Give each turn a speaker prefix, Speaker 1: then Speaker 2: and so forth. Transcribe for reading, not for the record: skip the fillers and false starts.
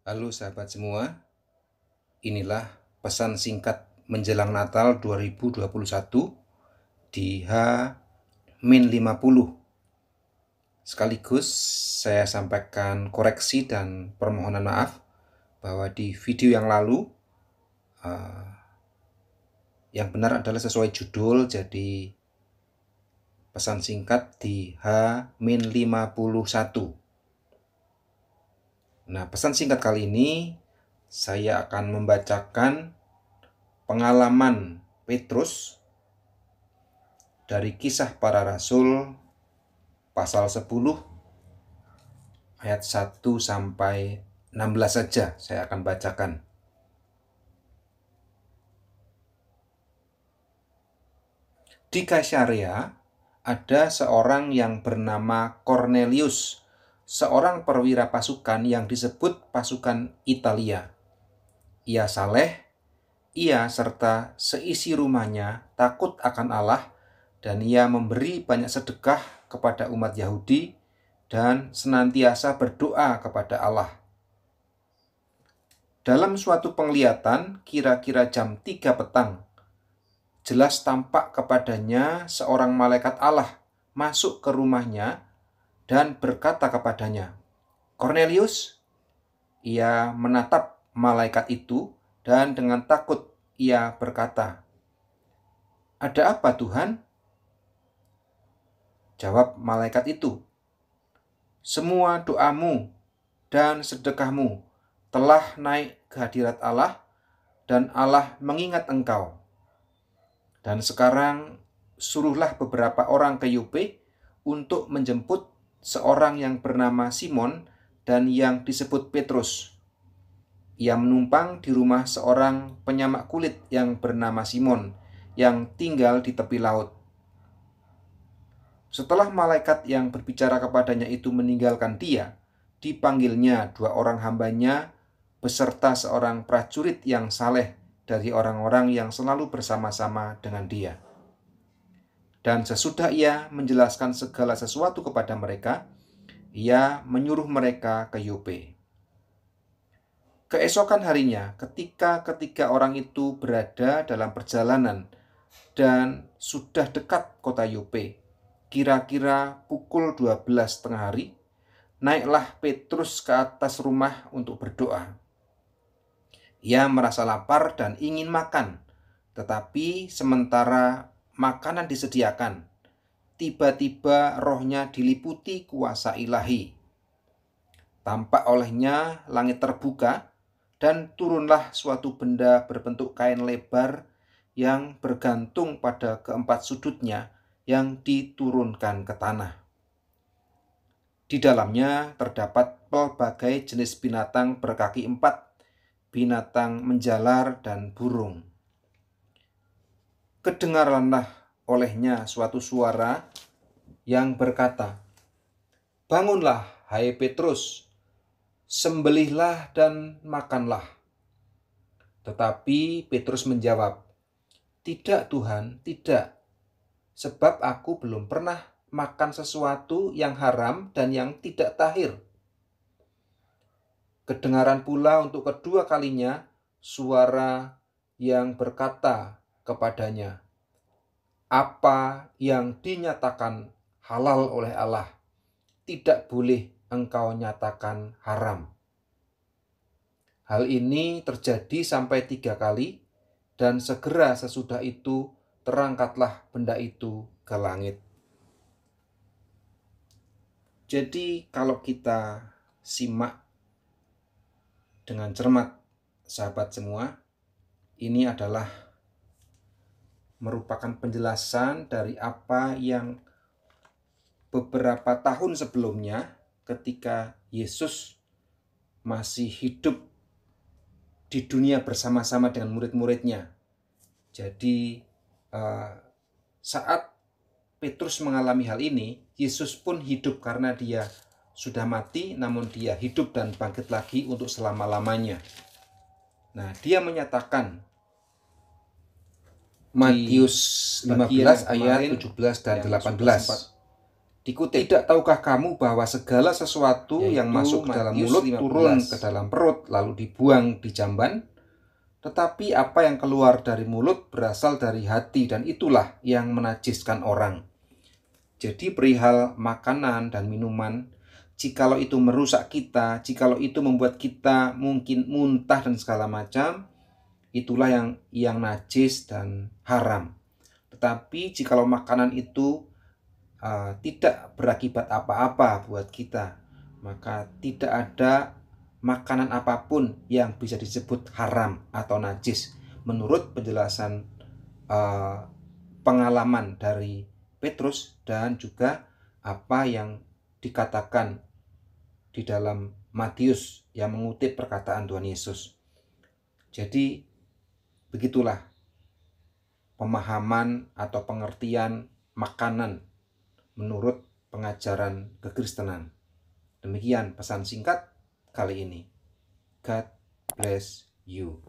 Speaker 1: Halo sahabat semua, inilah pesan singkat menjelang Natal 2021 di H-50. Sekaligus saya sampaikan koreksi dan permohonan maaf bahwa di video yang lalu yang benar adalah sesuai judul, jadi pesan singkat di H-51. Nah, pesan singkat kali ini saya akan membacakan pengalaman Petrus dari Kisah Para Rasul pasal 10 ayat 1 sampai 16 saja saya akan bacakan. Di Kaisarea ada seorang yang bernama Cornelius, seorang perwira pasukan yang disebut pasukan Italia. Ia saleh, ia serta seisi rumahnya takut akan Allah, dan ia memberi banyak sedekah kepada umat Yahudi dan senantiasa berdoa kepada Allah. Dalam suatu penglihatan, kira-kira jam 3 petang, jelas tampak kepadanya seorang malaikat Allah masuk ke rumahnya dan berkata kepadanya, "Cornelius." Ia menatap malaikat itu dan dengan takut ia berkata, "Ada apa, Tuhan?" Jawab malaikat itu, "Semua doamu dan sedekahmu telah naik ke hadirat Allah, dan Allah mengingat engkau. Dan sekarang suruhlah beberapa orang ke Yope untuk menjemput seorang yang bernama Simon dan yang disebut Petrus. Ia menumpang di rumah seorang penyamak kulit yang bernama Simon, yang tinggal di tepi laut." Setelah malaikat yang berbicara kepadanya itu meninggalkan dia, dipanggilnya dua orang hambanya beserta seorang prajurit yang saleh dari orang-orang yang selalu bersama-sama dengan dia. Dan sesudah ia menjelaskan segala sesuatu kepada mereka, ia menyuruh mereka ke Yope. Keesokan harinya, ketika ketiga orang itu berada dalam perjalanan dan sudah dekat kota Yope, kira-kira pukul 12 tengah hari, naiklah Petrus ke atas rumah untuk berdoa. Ia merasa lapar dan ingin makan, tetapi sementara makanan disediakan, tiba-tiba rohnya diliputi kuasa ilahi. Tampak olehnya langit terbuka, dan turunlah suatu benda berbentuk kain lebar yang bergantung pada keempat sudutnya yang diturunkan ke tanah. Di dalamnya terdapat pelbagai jenis binatang berkaki empat, binatang menjalar, dan burung. Kedengaranlah olehnya suatu suara yang berkata, "Bangunlah, hai Petrus, sembelihlah dan makanlah." Tetapi Petrus menjawab, "Tidak Tuhan, tidak, sebab aku belum pernah makan sesuatu yang haram dan yang tidak tahir." Kedengaran pula untuk kedua kalinya suara yang berkata kepadanya, "Apa yang dinyatakan halal oleh Allah, tidak boleh engkau nyatakan haram." Hal ini terjadi sampai 3 kali, dan segera sesudah itu terangkatlah benda itu ke langit. Jadi kalau kita simak dengan cermat, sahabat semua, ini adalah merupakan penjelasan dari apa yang beberapa tahun sebelumnya ketika Yesus masih hidup di dunia bersama-sama dengan murid-muridnya. Jadi saat Petrus mengalami hal ini, Yesus pun hidup karena dia sudah mati, namun dia hidup dan bangkit lagi untuk selama-lamanya. Nah, dia menyatakan Matius 15 ayat 17 dan 18. Dikutip, "Tidak tahukah kamu bahwa segala sesuatu yang masuk ke dalam mulut turun ke dalam perut lalu dibuang di jamban? Tetapi apa yang keluar dari mulut berasal dari hati, dan itulah yang menajiskan orang." Jadi perihal makanan dan minuman, jikalau itu merusak kita, jikalau itu membuat kita mungkin muntah dan segala macam, itulah yang najis dan haram. Tetapi jikalau makanan itu tidak berakibat apa-apa buat kita, maka tidak ada makanan apapun yang bisa disebut haram atau najis menurut penjelasan pengalaman dari Petrus dan juga apa yang dikatakan di dalam Matius yang mengutip perkataan Tuhan Yesus. Jadi begitulah pemahaman atau pengertian makanan menurut pengajaran kekristenan. Demikian pesan singkat kali ini. God bless you.